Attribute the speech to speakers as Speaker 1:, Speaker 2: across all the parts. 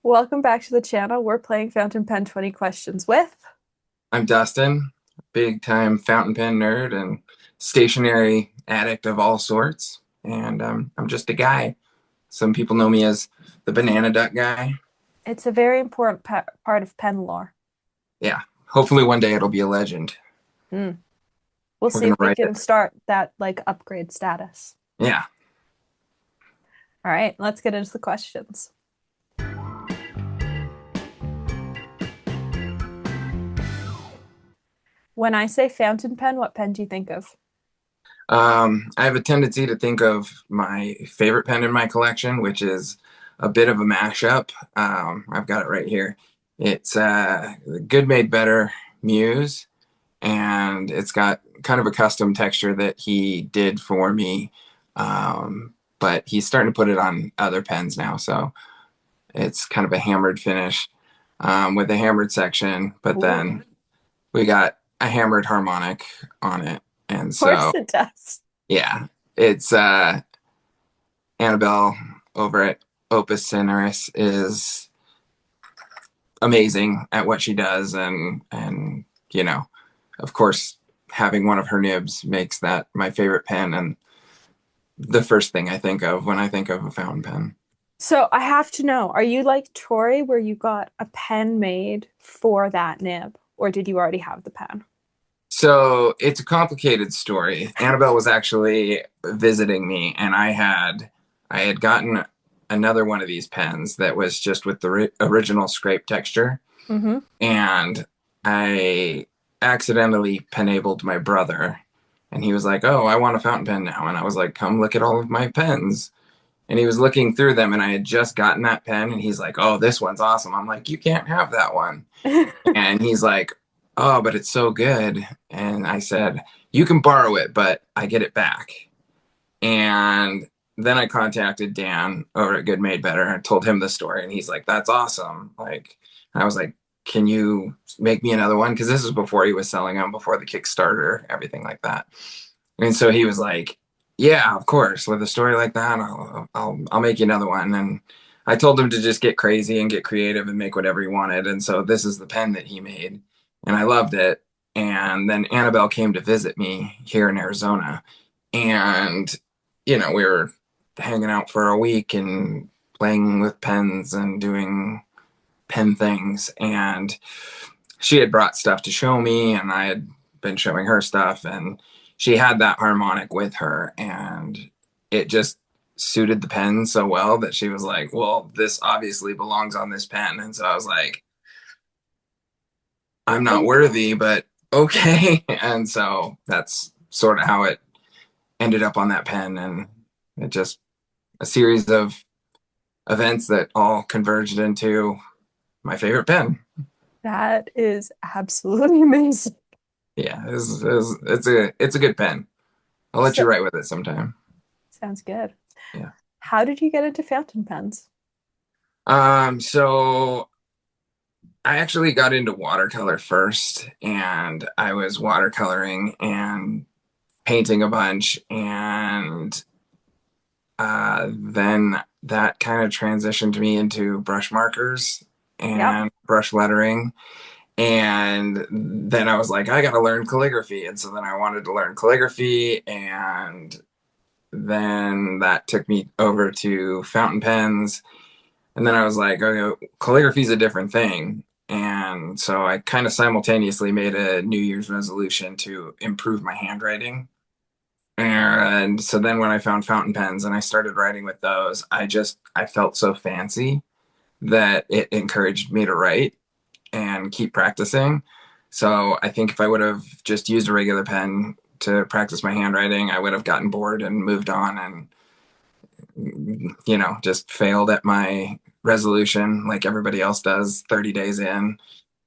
Speaker 1: Welcome back to the channel. We're playing Fountain Pen 20 Questions with.
Speaker 2: I'm Dustin, big time fountain pen nerd and stationery addict of all sorts. And I'm just a guy. Some people know me as the banana duck guy.
Speaker 1: It's a very important part of pen lore.
Speaker 2: Yeah, hopefully one day it'll be a legend.
Speaker 1: Hmm. We'll
Speaker 2: We're
Speaker 1: see
Speaker 2: gonna
Speaker 1: if we
Speaker 2: write
Speaker 1: can
Speaker 2: it.
Speaker 1: start that upgrade status.
Speaker 2: Yeah.
Speaker 1: All right, let's get into the questions. When I say fountain pen, what pen do you think of?
Speaker 2: I have a tendency to think of my favorite pen in my collection, which is a bit of a mashup. I've got it right here. It's Good Made Better Muse, and it's got kind of a custom texture that he did for me. But he's starting to put it on other pens now, so it's kind of a hammered finish with a hammered section, but
Speaker 1: Ooh,
Speaker 2: then we got a hammered harmonic on it. And
Speaker 1: of course
Speaker 2: so,
Speaker 1: it does.
Speaker 2: yeah, it's Annabelle over at Opus Cineris is amazing at what she does, and you know, of course, having one of her nibs makes that my favorite pen and the first thing I think of when I think of a fountain pen.
Speaker 1: So I have to know, are you like Tori, where you got a pen made for that nib, or did you already have the pen?
Speaker 2: So it's a complicated story. Annabelle was actually visiting me, and I had gotten another one of these pens that was just with the original scrape texture,
Speaker 1: Mm-hmm.
Speaker 2: and I accidentally penabled my brother, and he was like, "Oh, I want a fountain pen now," and I was like, "Come look at all of my pens." And he was looking through them, and I had just gotten that pen, and he's like, "Oh, this one's awesome." I'm like, "You can't have that one." And he's like, "Oh, but it's so good." And I said, "You can borrow it, but I get it back." And then I contacted Dan over at Good Made Better and told him the story. And he's like, "That's awesome." Like, I was like, "Can you make me another one?" Because this was before he was selling them, before the Kickstarter, everything like that. And so he was like, "Yeah, of course. With a story like that, I'll make you another one." And I told him to just get crazy and get creative and make whatever he wanted. And so this is the pen that he made, and I loved it. And then Annabelle came to visit me here in Arizona, and we were hanging out for a week and playing with pens and doing pen things. And she had brought stuff to show me, and I had been showing her stuff, and she had that harmonic with her, and it just suited the pen so well that she was like, "Well, this obviously belongs on this pen." And so I was like, "I'm not worthy, but okay." And so that's sort of how it ended up on that pen, and it just a series of events that all converged into my favorite pen.
Speaker 1: That is absolutely amazing.
Speaker 2: Yeah, it's a good pen. I'll let you
Speaker 1: So,
Speaker 2: write with it sometime.
Speaker 1: sounds good.
Speaker 2: Yeah.
Speaker 1: How did you get into fountain pens?
Speaker 2: So I actually got into watercolor first, and I was watercoloring and painting a bunch, and then that kind of transitioned me into brush markers
Speaker 1: Yep.
Speaker 2: and brush lettering. And then I was like, I got to learn calligraphy. And so then I wanted to learn calligraphy, and then that took me over to fountain pens. And then I was like, okay, calligraphy is a different thing. And so I kind of simultaneously made a New Year's resolution to improve my handwriting. And so then when I found fountain pens and I started writing with those, I felt so fancy that it encouraged me to write and keep practicing. So I think if I would have just used a regular pen to practice my handwriting, I would have gotten bored and moved on and just failed at my resolution like everybody else does 30 days in.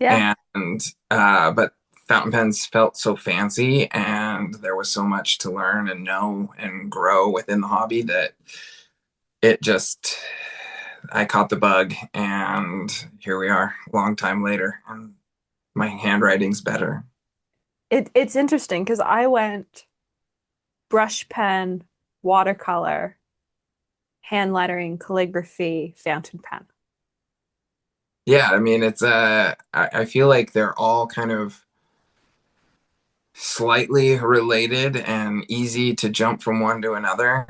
Speaker 1: Yeah.
Speaker 2: And but fountain pens felt so fancy, and there was so much to learn and know and grow within the hobby that it just I caught the bug, and here we are a long time later, and my handwriting's better.
Speaker 1: It's interesting because I went brush pen, watercolor, hand lettering, calligraphy, fountain pen.
Speaker 2: Yeah, I mean, I feel like they're all kind of slightly related and easy to jump from one to another.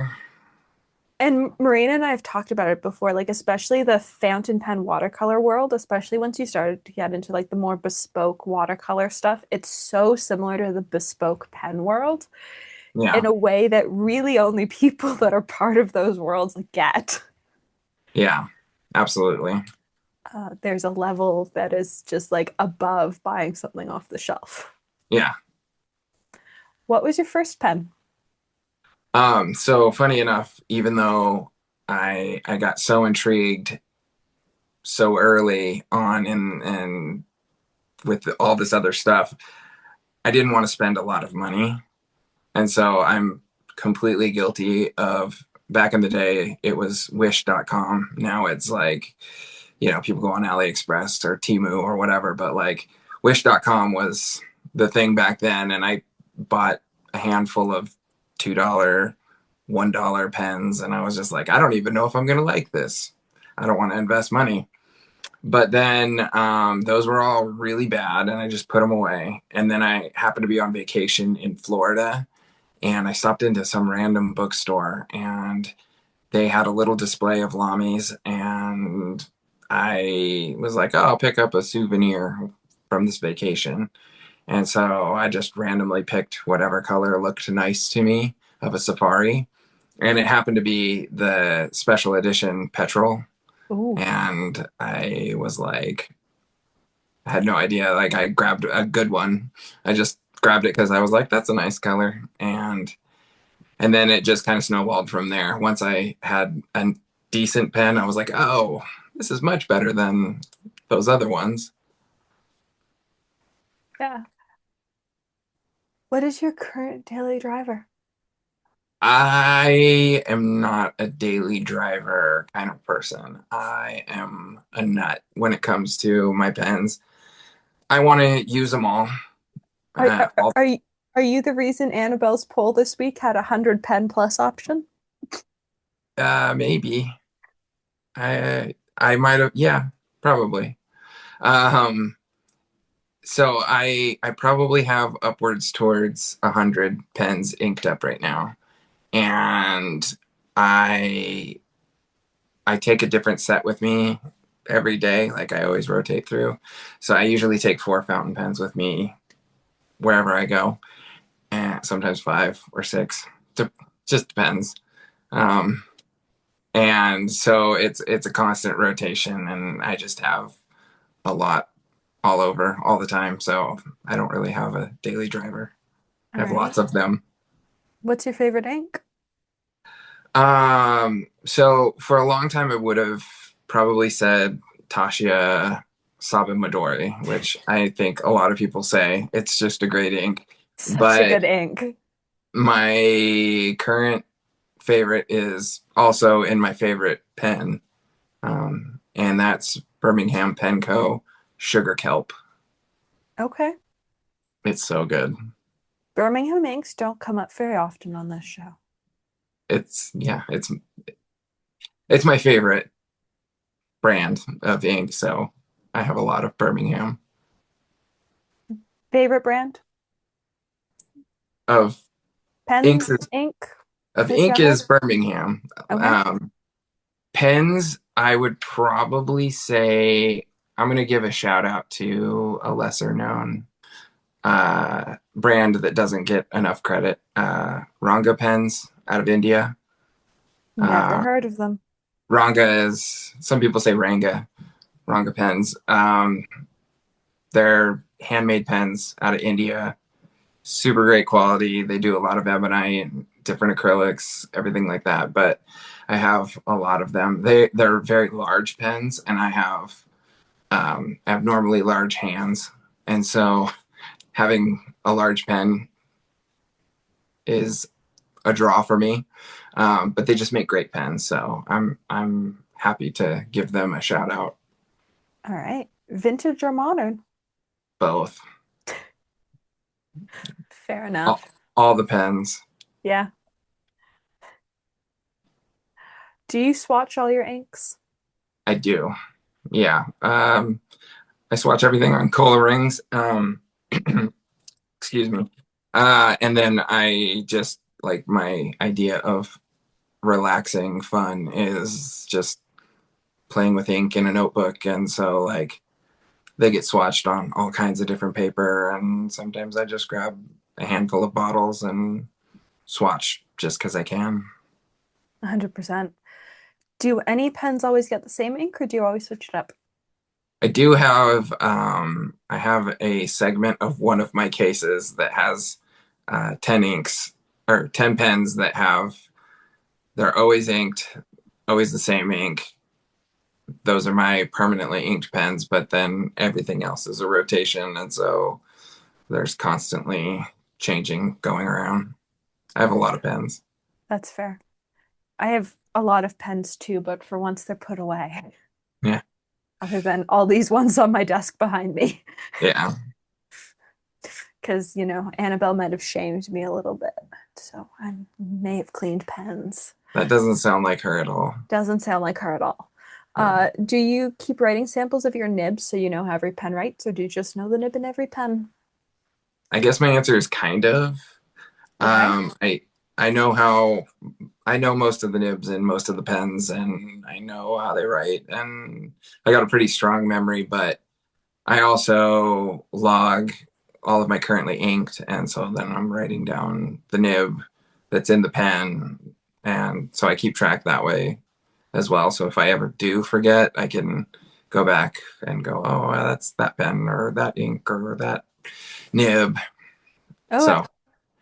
Speaker 1: And Marina and I have talked about it before, like especially the fountain pen watercolor world, especially once you started to get into like the more bespoke watercolor stuff, it's so similar to the bespoke pen world in
Speaker 2: Yeah,
Speaker 1: a way that really only people that are part of those worlds get.
Speaker 2: yeah, absolutely.
Speaker 1: There's a level that is just like above buying something off the shelf.
Speaker 2: Yeah.
Speaker 1: What was your first pen?
Speaker 2: So funny enough, even though I got so intrigued so early on and with all this other stuff, I didn't want to spend a lot of money. And so I'm completely guilty of back in the day, it was wish.com. Now it's like, people go on AliExpress or Temu or whatever, but like wish.com was the thing back then. And I bought a handful of $2, $1 pens. And I was just like, I don't even know if I'm going to like this. I don't want to invest money. But then those were all really bad, and I just put them away. And then I happened to be on vacation in Florida, and I stopped into some random bookstore, and they had a little display of Lamis, and I was like, oh, I'll pick up a souvenir from this vacation. And so I just randomly picked whatever color looked nice to me of a safari. And it happened to be the special edition petrol.
Speaker 1: Ooh,
Speaker 2: And I was like, I had no idea. Like I grabbed a good one. I just grabbed it because I was like, that's a nice color. And then it just kind of snowballed from there. Once I had a decent pen, I was like, oh, this is much better than those other ones.
Speaker 1: yeah. What is your current daily driver?
Speaker 2: I am not a daily driver kind of person. I am a nut when it comes to my pens. I want to use them all.
Speaker 1: Are
Speaker 2: Uh,
Speaker 1: are,
Speaker 2: all
Speaker 1: are you are you the reason Annabelle's poll this week had 100 pen plus option?
Speaker 2: maybe I might have, yeah, probably. Um, so I probably have upwards towards 100 pens inked up right now, and I I take a different set with me every day. Like I always rotate through. So I usually take 4 fountain pens with me wherever I go, and sometimes 5 or 6. Just depends. Um, and so it's a constant rotation, and I just have a lot all over all the time. So I don't really have a daily driver.
Speaker 1: All
Speaker 2: I have
Speaker 1: right.
Speaker 2: lots of them.
Speaker 1: What's your favorite ink?
Speaker 2: So for a long time, I would have probably said Tasha Sabin Midori, which I think a lot of people say it's just a great ink.
Speaker 1: Such a
Speaker 2: But
Speaker 1: good ink.
Speaker 2: my current favorite is also in my favorite pen, and that's Birmingham Pen Co. Sugar Kelp.
Speaker 1: Okay.
Speaker 2: It's so good.
Speaker 1: Birmingham inks don't come up very often on this show.
Speaker 2: It's my favorite brand of ink, so I have a lot of Birmingham
Speaker 1: Favorite brand?
Speaker 2: of inks
Speaker 1: Pen,
Speaker 2: is,
Speaker 1: ink,
Speaker 2: of ink
Speaker 1: whichever.
Speaker 2: is Birmingham.
Speaker 1: Okay.
Speaker 2: Pens, I would probably say I'm gonna give a shout out to a lesser known brand that doesn't get enough credit. Ranga pens out of India.
Speaker 1: Never
Speaker 2: Uh,
Speaker 1: heard of them.
Speaker 2: Ranga is some people say Ranga pens. They're handmade pens out of India. Super great quality. They do a lot of ebonite, different acrylics, everything like that. But I have a lot of them. They're very large pens, and I have normally large hands, and so having a large pen is a draw for me. But they just make great pens, so I'm happy to give them a shout out.
Speaker 1: All right. Vintage or modern?
Speaker 2: Both,
Speaker 1: Fair
Speaker 2: all,
Speaker 1: enough.
Speaker 2: all the pens.
Speaker 1: Yeah. Do you swatch all your inks?
Speaker 2: I do. Yeah. I swatch everything on cola rings. Excuse me. And then I just like my idea of relaxing fun is just playing with ink in a notebook. And so like they get swatched on all kinds of different paper. And sometimes I just grab a handful of bottles and swatch just because I can.
Speaker 1: 100%. Do any pens always get the same ink or do you always switch it up?
Speaker 2: I do have I have a segment of one of my cases that has 10 inks or 10 pens that have they're always inked, always the same ink. Those are my permanently inked pens, but then everything else is a rotation, and so there's constantly changing going around. I have a lot of pens.
Speaker 1: That's fair. I have a lot of pens too, but for once they're put away,
Speaker 2: Yeah,
Speaker 1: other than all these ones on my desk behind me.
Speaker 2: yeah.
Speaker 1: Because, Annabelle might have shamed me a little bit. So I may have cleaned pens.
Speaker 2: That doesn't sound like her at all.
Speaker 1: Doesn't sound like her at all.
Speaker 2: Yeah.
Speaker 1: Do you keep writing samples of your nibs so you know how every pen writes, or do you just know the nib in every pen?
Speaker 2: I guess my answer is kind of.
Speaker 1: Okay.
Speaker 2: I know how I know most of the nibs and most of the pens, and I know how they write, and I got a pretty strong memory. But I also log all of my currently inked, and so then I'm writing down the nib that's in the pen, and so I keep track that way as well. So if I ever do forget, I can go back and go, oh, that's that pen or that ink or that nib.
Speaker 1: Oh,
Speaker 2: So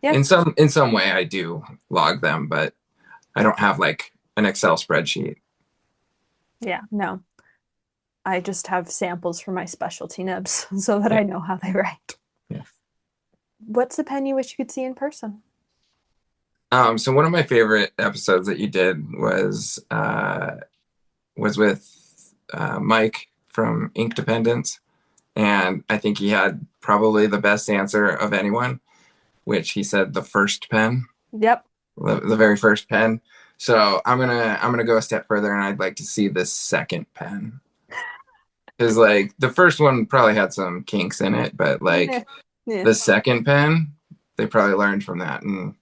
Speaker 1: yeah.
Speaker 2: in some way, I do log them, but I don't have like an Excel spreadsheet.
Speaker 1: Yeah, no. I just have samples for my specialty nibs so that
Speaker 2: Yeah,
Speaker 1: I know how they write.
Speaker 2: yeah.
Speaker 1: What's a pen you wish you could see in person?
Speaker 2: So one of my favorite episodes that you did was with Mike from Ink Dependence, and I think he had probably the best answer of anyone, which he said the first pen,
Speaker 1: Yep.
Speaker 2: the very first pen. So I'm gonna go a step further, and I'd like to see the second pen because like the first one probably had some kinks in it, but
Speaker 1: Yeah.
Speaker 2: like
Speaker 1: Yeah.
Speaker 2: the second pen, they probably learned from that and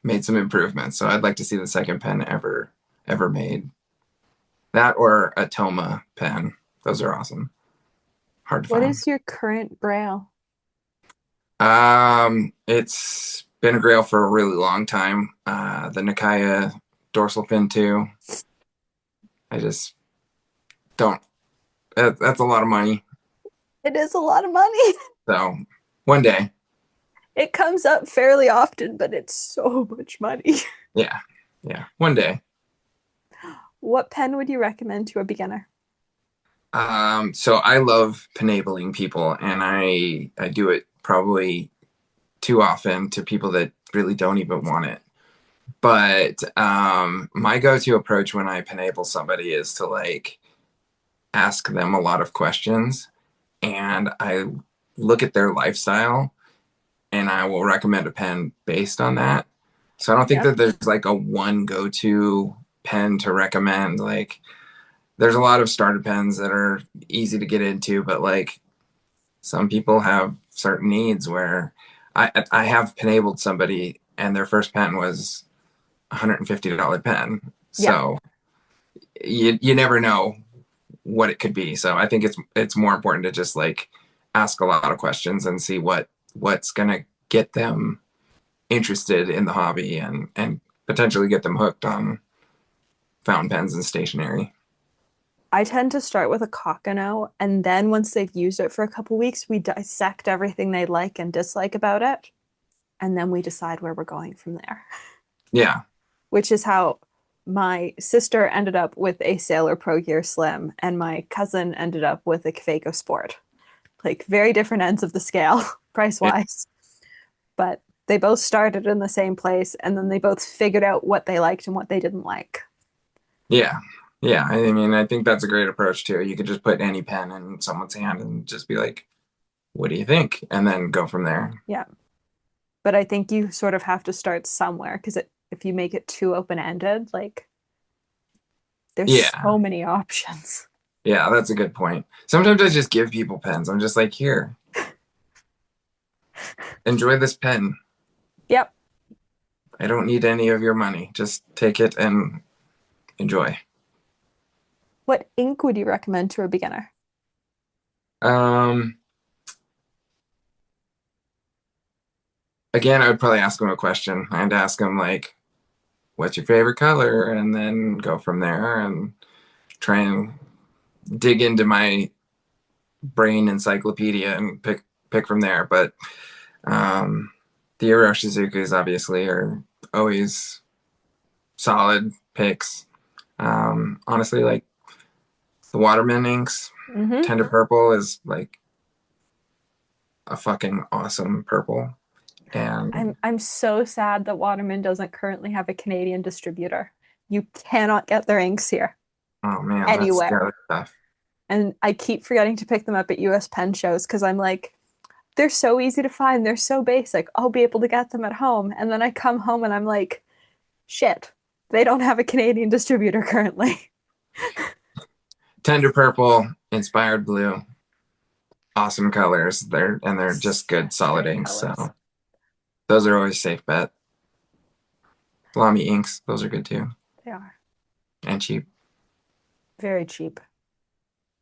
Speaker 2: made some improvements. So I'd like to see the second pen ever made. That or a Toma pen. Those are awesome. Hard to
Speaker 1: What
Speaker 2: find.
Speaker 1: is your current grail?
Speaker 2: It's been a grail for a really long time. The Nikaya dorsal fin too. I just don't. That's a lot of money.
Speaker 1: It is a lot of money.
Speaker 2: So one day,
Speaker 1: It comes up fairly often, but it's so much money.
Speaker 2: yeah, yeah, one day.
Speaker 1: What pen would you recommend to a beginner?
Speaker 2: So I love penabling people, and I do it probably too often to people that really don't even want it. But my go-to approach when I penable somebody is to like ask them a lot of questions, and I look at their lifestyle, and I will recommend a pen based on that. So I don't think
Speaker 1: Yep.
Speaker 2: that there's like a one go-to pen to recommend. Like there's a lot of starter pens that are easy to get into, but like some people have certain needs where I have penabled somebody and their first pen was $150 pen.
Speaker 1: Yeah.
Speaker 2: So you never know what it could be. So I think it's more important to just like ask a lot of questions and see what's gonna get them interested in the hobby and potentially get them hooked on fountain pens and stationery.
Speaker 1: I tend to start with a Kakano, and then once they've used it for a couple weeks, we dissect everything they like and dislike about it, and then we decide where we're going from there.
Speaker 2: Yeah,
Speaker 1: Which is how my sister ended up with a Sailor Pro Gear Slim, and my cousin ended up with a Kafeiko Sport. Like very different ends of the scale, price
Speaker 2: yeah,
Speaker 1: wise. But they both started in the same place, and then they both figured out what they liked and what they didn't like.
Speaker 2: yeah. Yeah, I mean, I think that's a great approach too. You could just put any pen in someone's hand and just be like, "What do you think?" and then go from there.
Speaker 1: Yeah. But I think you sort of have to start somewhere because if you make it too open ended, like there's
Speaker 2: Yeah,
Speaker 1: so many options.
Speaker 2: Yeah, that's a good point. Sometimes I just give people pens. I'm just like, here, enjoy this pen.
Speaker 1: Yep.
Speaker 2: I don't need any of your money. Just take it and enjoy.
Speaker 1: What ink would you recommend to a beginner?
Speaker 2: Um, Again, I would probably ask them a question. I'd ask them like, "What's your favorite color?" and then go from there and try and dig into my brain encyclopedia and pick from there. But um, the Urashi Suzuki's obviously are always solid picks. Honestly, like the Waterman inks,
Speaker 1: Hmm.
Speaker 2: Tender Purple is like a fucking awesome purple. And
Speaker 1: I'm so sad that Waterman doesn't currently have a Canadian distributor. You cannot get their inks here
Speaker 2: oh man, that's the
Speaker 1: anywhere.
Speaker 2: other stuff.
Speaker 1: And I keep forgetting to pick them up at US Pen shows because I'm like, they're so easy to find. They're so basic. I'll be able to get them at home. And then I come home and I'm like, shit, they don't have a Canadian distributor currently.
Speaker 2: Tender Purple, Inspired Blue, awesome colors. They're just good
Speaker 1: Such
Speaker 2: solid
Speaker 1: great
Speaker 2: inks.
Speaker 1: colors.
Speaker 2: So those are always safe bet. Lamy inks, those are good too,
Speaker 1: They are
Speaker 2: and cheap.
Speaker 1: very cheap.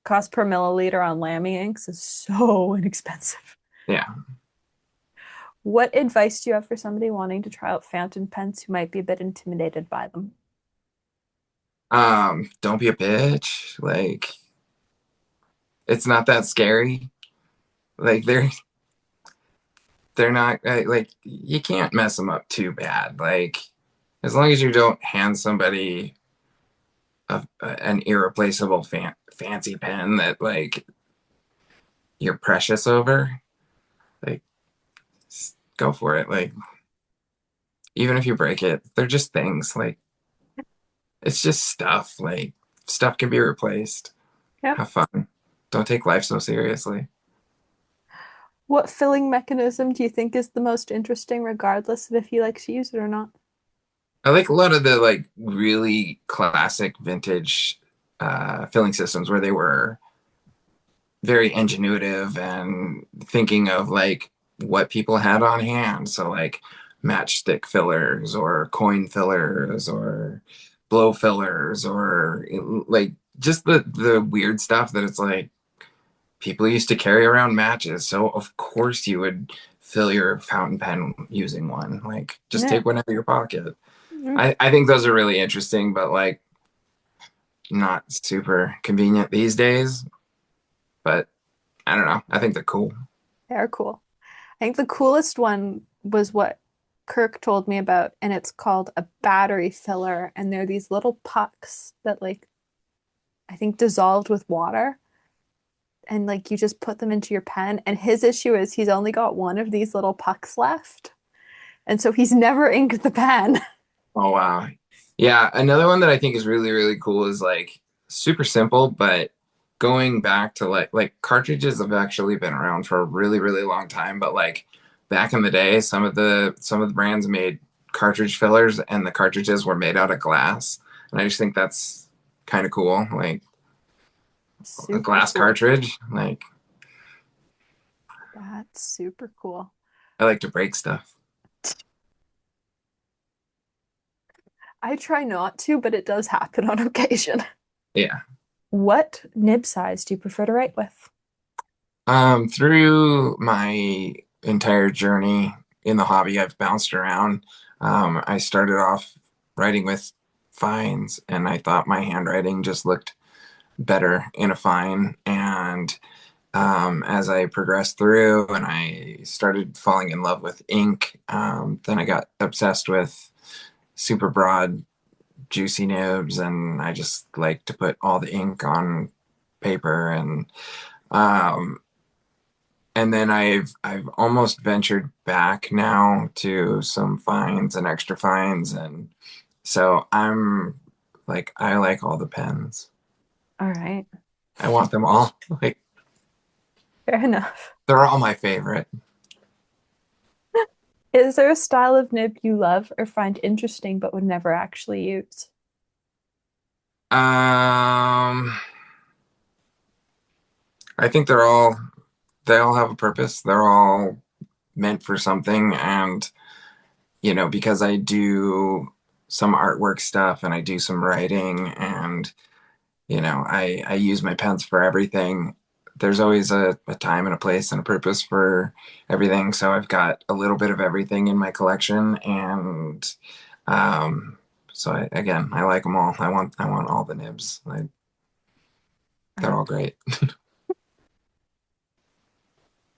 Speaker 1: Cost per milliliter on Lamy inks is so inexpensive.
Speaker 2: Yeah.
Speaker 1: What advice do you have for somebody wanting to try out fountain pens who might be a bit intimidated by them?
Speaker 2: Don't be a bitch. Like it's not that scary. Like they're not like you can't mess them up too bad. Like as long as you don't hand somebody an irreplaceable fancy pen that like you're precious over, like go for it. Like even if you break it, they're just things. Like it's just stuff. Like stuff can be replaced.
Speaker 1: Yep.
Speaker 2: Have fun. Don't take life so seriously.
Speaker 1: What filling mechanism do you think is the most interesting, regardless of if you like to use it or not?
Speaker 2: I like a lot of the like really classic vintage filling systems where they were very ingenuitive and thinking of like what people had on hand. So like matchstick fillers or coin fillers or blow fillers or like just the weird stuff that it's like people used to carry around matches. So of course you would fill your fountain pen using one. Like just
Speaker 1: Yeah.
Speaker 2: take one out of your pocket.
Speaker 1: Mm.
Speaker 2: I think those are really interesting, but like not super convenient these days. But I don't know. I think they're cool.
Speaker 1: They're cool. I think the coolest one was what Kirk told me about, and it's called a battery filler. And they're these little pucks that, like, I think dissolved with water. And, like, you just put them into your pen. And his issue is he's only got one of these little pucks left. And so he's never inked the pen.
Speaker 2: Oh wow. Yeah, another one that I think is really, really cool is like super simple, but going back to like cartridges have actually been around for a really, really long time. But like back in the day, some of the brands made cartridge fillers and the cartridges were made out of glass. And I just think that's kind of cool. Like a
Speaker 1: Super
Speaker 2: glass
Speaker 1: cool.
Speaker 2: cartridge. Like
Speaker 1: That's super cool.
Speaker 2: I like to break stuff.
Speaker 1: I try not to, but it does happen on occasion.
Speaker 2: Yeah.
Speaker 1: What nib size do you prefer to write with?
Speaker 2: Through my entire journey in the hobby, I've bounced around. I started off writing with fines, and I thought my handwriting just looked better in a fine. And as I progressed through and I started falling in love with ink, then I got obsessed with super broad, juicy nibs, and I just like to put all the ink on paper um, and then I've almost ventured back now to some fines and extra fines, and so I'm like I like all the pens.
Speaker 1: All right.
Speaker 2: I want them all. Like
Speaker 1: Fair enough.
Speaker 2: they're all my favorite.
Speaker 1: Is there a style of nib you love or find interesting but would never actually use?
Speaker 2: Um, I think they all have a purpose. They're all meant for something. And, because I do some artwork stuff and I do some writing and, I use my pens for everything. There's always a time and a place and a purpose for everything. So I've got a little bit of everything in my collection. And, again, I like them all. I want all the nibs. They're all great.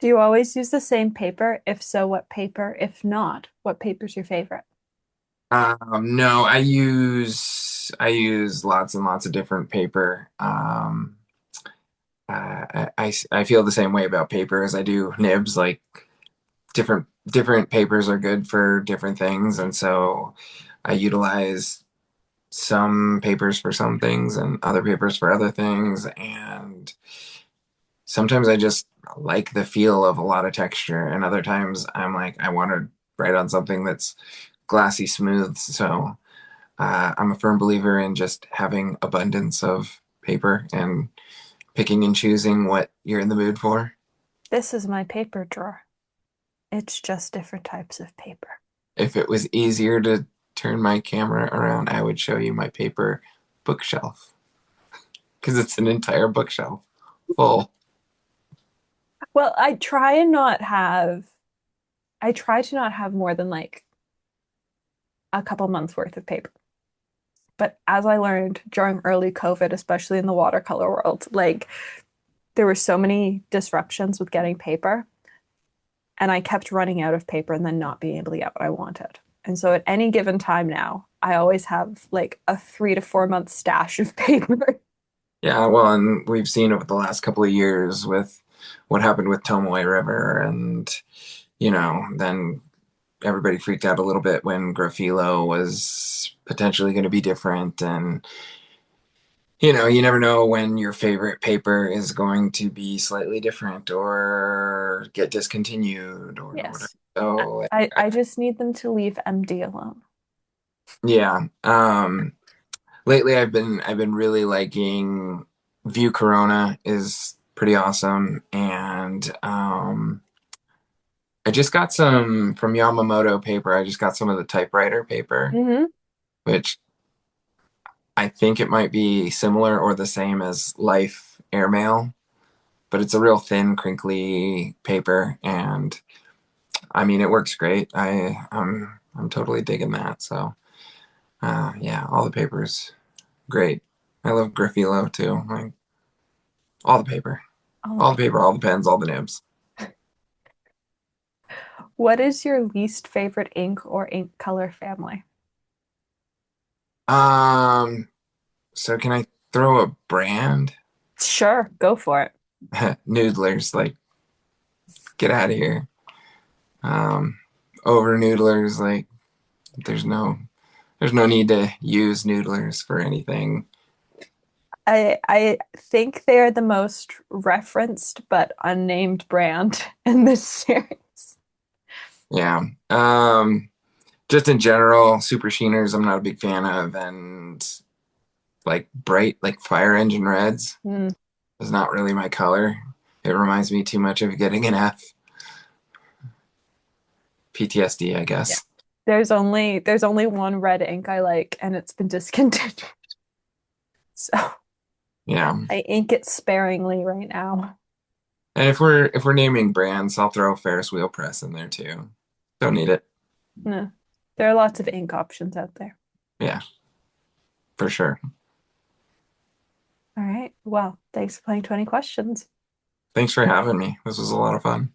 Speaker 1: Do you always use the same paper? If so, what paper? If not, what paper's your favorite?
Speaker 2: No, I use lots and lots of different paper. I feel the same way about paper as I do nibs. Like different papers are good for different things, and so I utilize some papers for some things and other papers for other things. And sometimes I just like the feel of a lot of texture, and other times I'm like I want to write on something that's glassy smooth. So I'm a firm believer in just having abundance of paper and picking and choosing what you're in the mood for.
Speaker 1: This is my paper drawer. It's just different types of paper.
Speaker 2: If it was easier to turn my camera around, I would show you my paper bookshelf because it's an entire bookshelf full.
Speaker 1: Well, I try to not have more than like a couple months worth of paper. But as I learned during early COVID, especially in the watercolor world, like there were so many disruptions with getting paper, and I kept running out of paper and then not being able to get what I wanted. And so at any given time now, I always have like a 3 to 4 month stash of paper.
Speaker 2: Yeah, well, and we've seen over the last couple of years with what happened with Tomoe River, and then everybody freaked out a little bit when Graphilo was potentially going to be different. And, you never know when your favorite paper is going to be slightly different or get discontinued or whatever.
Speaker 1: Yes.
Speaker 2: So,
Speaker 1: I just need them to leave MD alone.
Speaker 2: yeah. Lately I've been really liking View Corona is pretty awesome. And, I just got some from Yamamoto paper. I just got some of the typewriter paper,
Speaker 1: Hmm.
Speaker 2: which I think it might be similar or the same as Life Airmail, but it's a real thin, crinkly paper, and I mean it works great. I'm totally digging that. So yeah, all the papers, great. I love Graphilo too. Like all the paper,
Speaker 1: Oh,
Speaker 2: all the paper, all the pens, all the nibs.
Speaker 1: what is your least favorite ink or ink color family?
Speaker 2: Um, so can I throw a brand?
Speaker 1: Sure, go for it.
Speaker 2: Noodlers, like get out of here. Um, Over noodlers, like there's no there's no need to use noodlers for anything.
Speaker 1: I think they're the most referenced but unnamed brand in this series.
Speaker 2: Yeah. Just in general, super sheeners I'm not a big fan of, and like bright like fire engine reds
Speaker 1: Hmm.
Speaker 2: is not really my color. It reminds me too much of getting an F. PTSD, I
Speaker 1: Yeah.
Speaker 2: guess.
Speaker 1: There's only one red ink I like, and it's been discontinued. So
Speaker 2: Yeah.
Speaker 1: I ink it sparingly right now.
Speaker 2: And if we're naming brands, I'll throw Ferris wheel press in there too. Don't need it.
Speaker 1: No. There are lots of ink options out there.
Speaker 2: Yeah, for sure.
Speaker 1: All right. Well, thanks for playing 20 questions.
Speaker 2: Thanks for having me. This was a lot of fun.